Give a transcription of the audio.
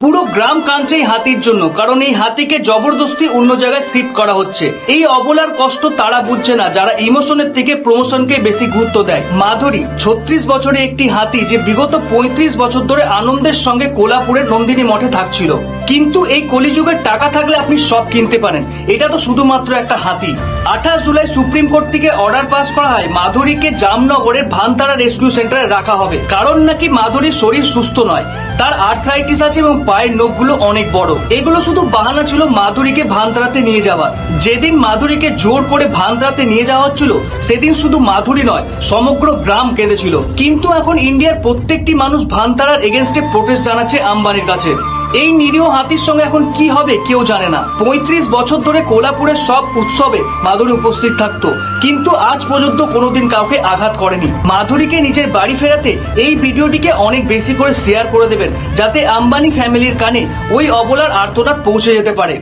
পুরো গ্রাম কাঁদছে এই হাতির জন্য, কারণ এই হাতিকে জবরদস্তি অন্য জায়গায় শিফট করা হচ্ছে। এই অবলার কষ্ট তারা বুঝছে না যারা ইমোশনের থেকে প্রমোশনকে বেশি গুরুত্ব দেয়। মাধুরী 36 বছরের একটি হাতি, যে বিগত 35 বছর ধরে আনন্দের সঙ্গে কোলাপুরের নন্দিনী মঠে থাকছিল। কিন্তু এই কলিযুগের টাকা থাকলে আপনি সব কিনতে পারেন, এটা তো শুধুমাত্র একটা হাতি। 28 জুলাই সুপ্রিম কোর্ট থেকে অর্ডার পাস করা হয় মাধুরীকে জামনগরের ভানতারা রেস্কিউ সেন্টারে রাখা হবে, কারণ নাকি মাধুরীর শরীর সুস্থ নয়, তার আর্থ্রাইটিস আছে এবং পায়ের নখগুলো অনেক বড়। এগুলো শুধু বাহানা ছিল মাধুরীকে ভানতারাতে নিয়ে যাওয়ার। যেদিন মাধুরীকে জোর করে ভানতারাতে নিয়ে যাওয়া হচ্ছিল, সেদিন শুধু মাধুরী নয়, সমগ্র গ্রাম কেঁদেছিল। কিন্তু এখন ইন্ডিয়ার প্রত্যেকটি মানুষ ভানতারার এগেনস্টে প্রোটেস্ট জানাচ্ছে আম্বানির কাছে। এই নিরীহ হাতির সঙ্গে এখন কি হবে কেউ জানে না। 35 বছর ধরে কোলাপুরের সব উৎসবে মাধুরী উপস্থিত থাকতো, কিন্তু আজ পর্যন্ত কোনোদিন কাউকে আঘাত করেনি। মাধুরীকে নিজের বাড়ি ফেরাতে এই ভিডিওটিকে অনেক বেশি করে শেয়ার করে দেবেন, যাতে আম্বানি ফ্যামিলির কানে ওই অবলার আর্তনাদ পৌঁছে যেতে পারে।